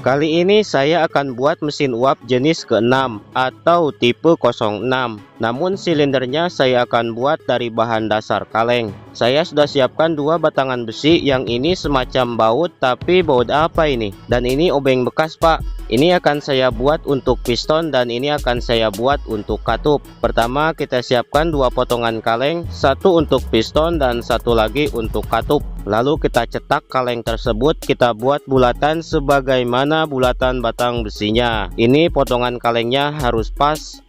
Kali ini saya akan buat mesin uap jenis ke-6 atau tipe 06. Namun silindernya saya akan buat dari bahan dasar kaleng. Saya sudah siapkan dua batangan besi, yang ini semacam baut, tapi baut apa ini? Dan ini obeng bekas, Pak. Ini akan saya buat untuk piston dan ini akan saya buat untuk katup. Pertama kita siapkan dua potongan kaleng, satu untuk piston dan satu lagi untuk katup. Lalu kita cetak kaleng tersebut, kita buat bulatan sebagaimana bulatan batang besinya. Ini potongan kalengnya harus pas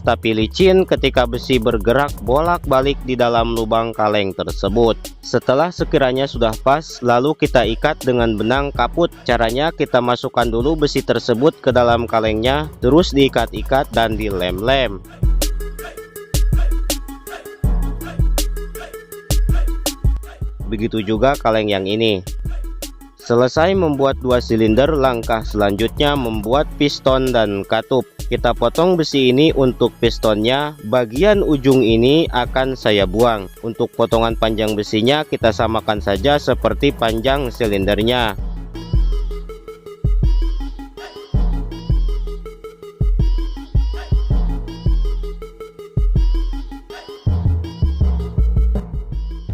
tapi licin ketika besi bergerak bolak-balik di dalam lubang kaleng tersebut. Setelah sekiranya sudah pas, lalu kita ikat dengan benang kaput. Caranya kita masukkan dulu besi tersebut ke dalam kalengnya, terus diikat-ikat dan dilem-lem. Begitu juga kaleng yang ini. Selesai membuat dua silinder, langkah selanjutnya membuat piston dan katup. Kita potong besi ini untuk pistonnya, bagian ujung ini akan saya buang. Untuk potongan panjang besinya kita samakan saja seperti panjang silindernya.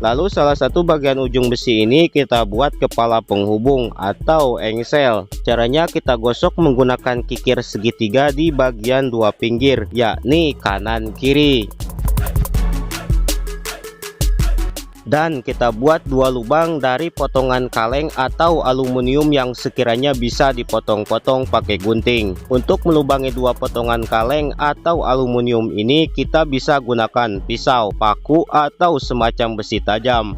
Lalu salah satu bagian ujung besi ini kita buat kepala penghubung atau engsel. Caranya kita gosok menggunakan kikir segitiga di bagian dua pinggir, yakni kanan kiri. Dan kita buat dua lubang dari potongan kaleng atau aluminium yang sekiranya bisa dipotong-potong pakai gunting. Untuk melubangi dua potongan kaleng atau aluminium ini kita bisa gunakan pisau, paku, atau semacam besi tajam.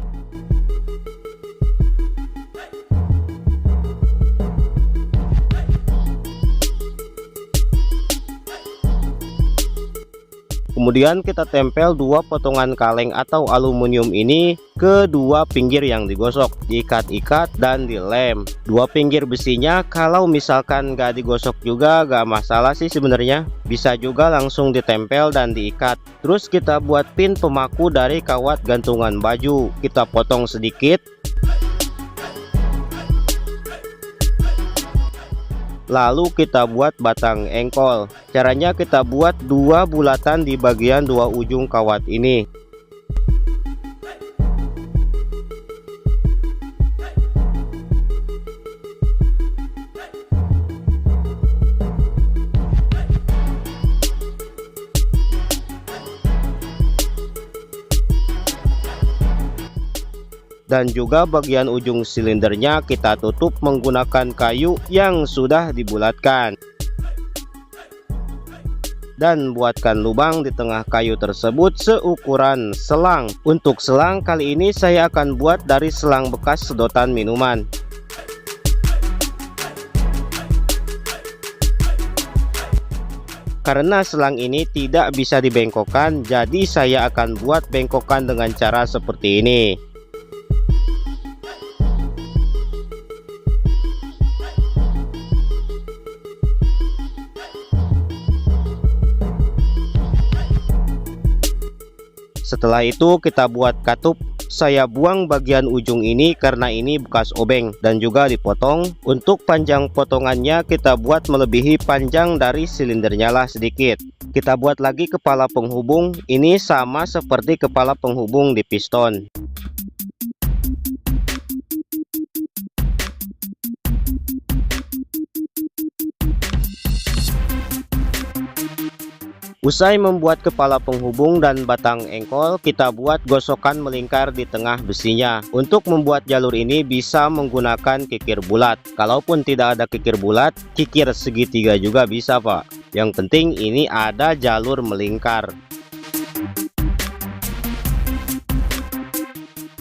Kemudian kita tempel dua potongan kaleng atau aluminium ini ke dua pinggir yang digosok, diikat-ikat dan dilem. Dua pinggir besinya kalau misalkan gak digosok juga gak masalah sih sebenarnya, bisa juga langsung ditempel dan diikat. Terus kita buat pin pemaku dari kawat gantungan baju, kita potong sedikit. Lalu kita buat batang engkol. Caranya kita buat dua bulatan di bagian dua ujung kawat ini. Dan juga bagian ujung silindernya kita tutup menggunakan kayu yang sudah dibulatkan. Dan buatkan lubang di tengah kayu tersebut seukuran selang. Untuk selang kali ini saya akan buat dari selang bekas sedotan minuman. Karena selang ini tidak bisa dibengkokkan, jadi saya akan buat bengkokan dengan cara seperti ini. Setelah itu kita buat katup. Saya buang bagian ujung ini karena ini bekas obeng dan juga dipotong. Untuk panjang potongannya kita buat melebihi panjang dari silindernya lah sedikit. Kita buat lagi kepala penghubung. Ini sama seperti kepala penghubung di piston. Usai membuat kepala penghubung dan batang engkol, kita buat gosokan melingkar di tengah besinya. Untuk membuat jalur ini bisa menggunakan kikir bulat. Kalaupun tidak ada kikir bulat, kikir segitiga juga bisa, Pak. Yang penting ini ada jalur melingkar.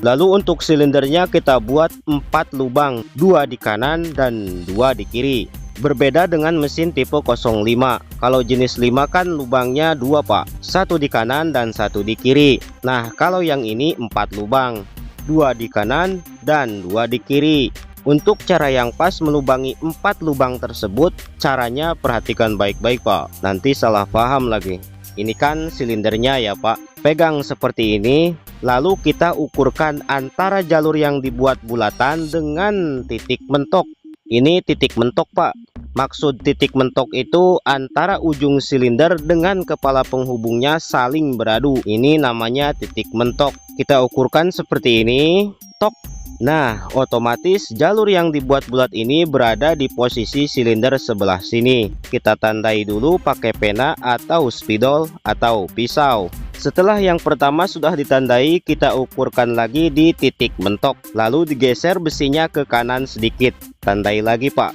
Lalu untuk silindernya kita buat 4 lubang, 2 di kanan dan 2 di kiri. Berbeda dengan mesin tipe 05. Kalau jenis 5 kan lubangnya 2, Pak. 1 di kanan dan 1 di kiri. Nah, kalau yang ini 4 lubang, 2 di kanan dan 2 di kiri. Untuk cara yang pas melubangi 4 lubang tersebut, caranya perhatikan baik-baik, Pak. Nanti salah paham lagi. Ini kan silindernya ya, Pak. Pegang seperti ini, lalu kita ukurkan antara jalur yang dibuat bulatan dengan titik mentok. Ini titik mentok Pak. Maksud titik mentok itu antara ujung silinder dengan kepala penghubungnya saling beradu. Ini namanya titik mentok. Kita ukurkan seperti ini. Tok. Nah, otomatis jalur yang dibuat bulat ini berada di posisi silinder sebelah sini. Kita tandai dulu pakai pena atau spidol atau pisau. Setelah yang pertama sudah ditandai, kita ukurkan lagi di titik mentok. Lalu digeser besinya ke kanan sedikit. Tandai lagi Pak.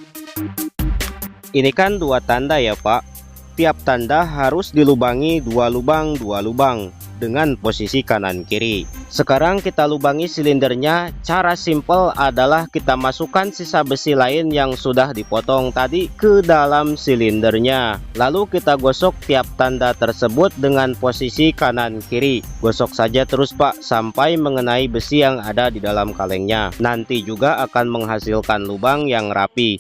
Ini kan dua tanda ya Pak. Tiap tanda harus dilubangi dua lubang dengan posisi kanan kiri. Sekarang kita lubangi silindernya. Cara simpel adalah kita masukkan sisa besi lain yang sudah dipotong tadi ke dalam silindernya. Lalu kita gosok tiap tanda tersebut dengan posisi kanan kiri. Gosok saja terus Pak sampai mengenai besi yang ada di dalam kalengnya. Nanti juga akan menghasilkan lubang yang rapi.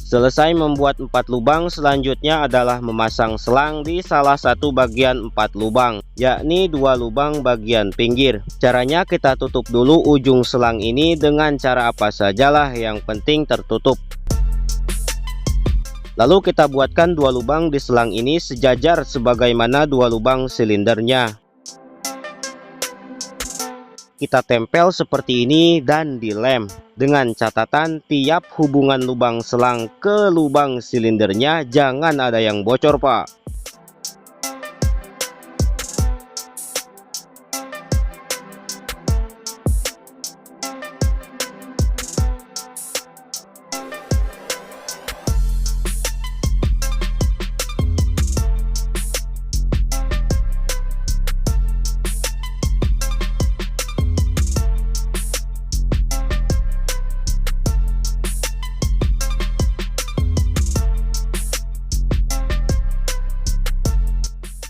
Selesai membuat 4 lubang, selanjutnya adalah memasang selang di salah satu bagian 4 lubang, yakni 2 lubang bagian pinggir. Caranya kita tutup dulu ujung selang ini dengan cara apa sajalah, yang penting tertutup. Lalu kita buatkan 2 lubang di selang ini sejajar sebagaimana 2 lubang silindernya. Kita tempel seperti ini dan dilem. Dengan catatan tiap hubungan lubang selang ke lubang silindernya jangan ada yang bocor Pak.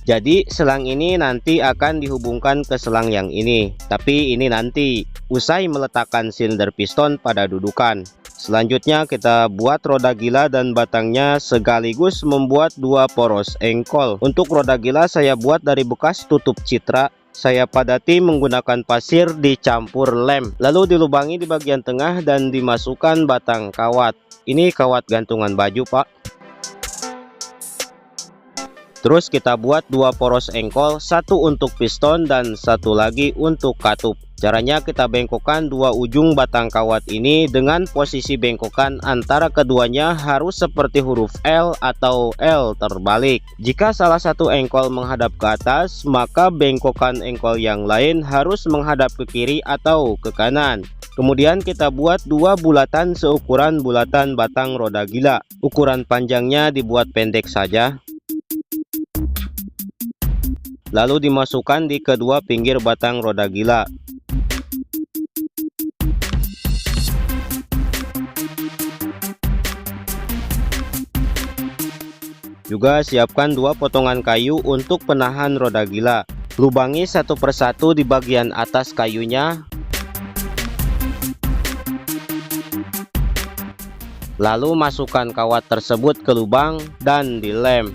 Jadi selang ini nanti akan dihubungkan ke selang yang ini. Tapi ini nanti usai meletakkan silinder piston pada dudukan. Selanjutnya kita buat roda gila dan batangnya sekaligus membuat 2 poros engkol. Untuk roda gila saya buat dari bekas tutup citra. Saya padati menggunakan pasir dicampur lem. Lalu dilubangi di bagian tengah dan dimasukkan batang kawat. Ini kawat gantungan baju Pak. Terus kita buat 2 poros engkol, satu untuk piston dan satu lagi untuk katup. Caranya kita bengkokkan 2 ujung batang kawat ini dengan posisi bengkokan antara keduanya harus seperti huruf L atau L terbalik. Jika salah satu engkol menghadap ke atas, maka bengkokan engkol yang lain harus menghadap ke kiri atau ke kanan. Kemudian kita buat 2 bulatan seukuran bulatan batang roda gila. Ukuran panjangnya dibuat pendek saja. Lalu dimasukkan di kedua pinggir batang roda gila. Juga siapkan 2 potongan kayu untuk penahan roda gila. Lubangi satu persatu di bagian atas kayunya. Lalu masukkan kawat tersebut ke lubang dan dilem.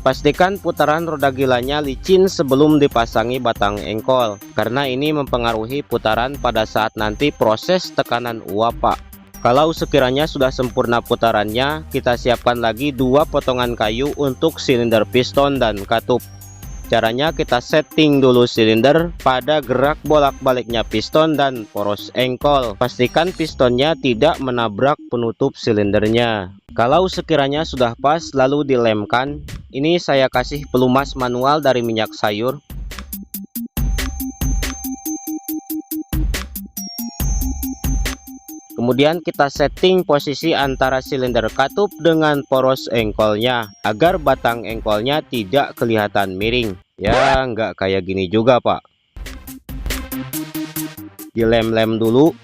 Pastikan putaran roda gilanya licin sebelum dipasangi batang engkol, karena ini mempengaruhi putaran pada saat nanti proses tekanan uap Pak. Kalau sekiranya sudah sempurna putarannya, kita siapkan lagi 2 potongan kayu untuk silinder piston dan katup. Caranya kita setting dulu silinder pada gerak bolak-baliknya piston dan poros engkol. Pastikan pistonnya tidak menabrak penutup silindernya. Kalau sekiranya sudah pas lalu dilemkan. Ini saya kasih pelumas manual dari minyak sayur. Kemudian kita setting posisi antara silinder katup dengan poros engkolnya agar batang engkolnya tidak kelihatan miring. Ya, nggak kayak gini juga Pak. Dilem-lem dulu.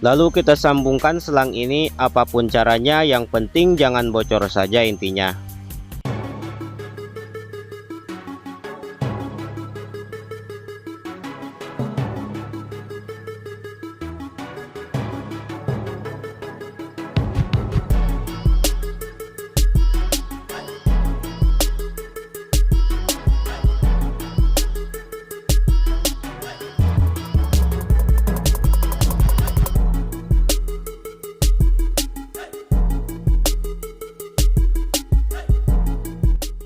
Lalu kita sambungkan selang ini, apapun caranya yang penting jangan bocor saja intinya.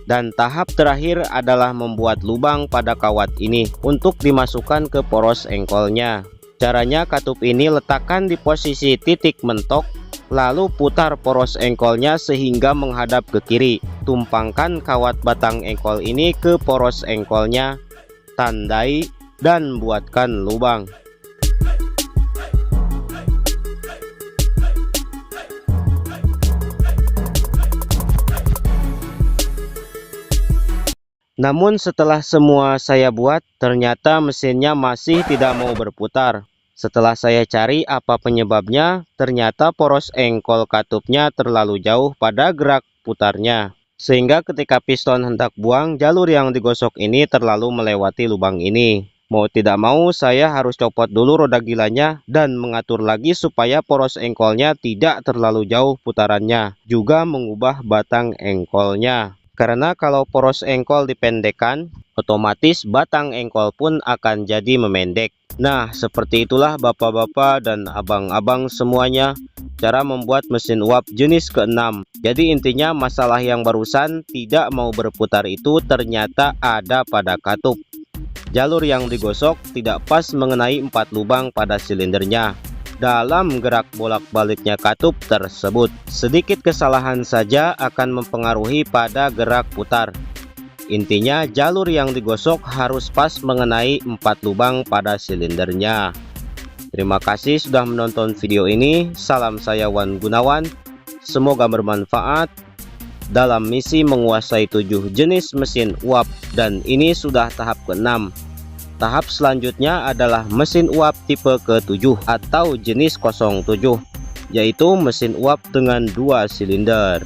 Dan tahap terakhir adalah membuat lubang pada kawat ini untuk dimasukkan ke poros engkolnya. Caranya, katup ini letakkan di posisi titik mentok, lalu putar poros engkolnya sehingga menghadap ke kiri. Tumpangkan kawat batang engkol ini ke poros engkolnya, tandai, dan buatkan lubang. Namun setelah semua saya buat, ternyata mesinnya masih tidak mau berputar. Setelah saya cari apa penyebabnya, ternyata poros engkol katupnya terlalu jauh pada gerak putarnya. Sehingga ketika piston hendak buang, jalur yang digosok ini terlalu melewati lubang ini. Mau tidak mau, saya harus copot dulu roda gilanya dan mengatur lagi supaya poros engkolnya tidak terlalu jauh putarannya. Juga mengubah batang engkolnya. Karena kalau poros engkol dipendekkan, otomatis batang engkol pun akan jadi memendek. Nah, seperti itulah bapak-bapak dan abang-abang semuanya, cara membuat mesin uap jenis ke-6. Jadi intinya masalah yang barusan tidak mau berputar itu ternyata ada pada katup. Jalur yang digosok tidak pas mengenai 4 lubang pada silindernya. Dalam gerak bolak-baliknya katup tersebut, sedikit kesalahan saja akan mempengaruhi pada gerak putar. Intinya jalur yang digosok harus pas mengenai 4 lubang pada silindernya. Terima kasih sudah menonton video ini. Salam saya Wan Gunawan. Semoga bermanfaat dalam misi menguasai 7 jenis mesin uap, dan ini sudah tahap ke-6. Tahap selanjutnya adalah mesin uap tipe ke-7 atau jenis 07, yaitu mesin uap dengan 2 silinder.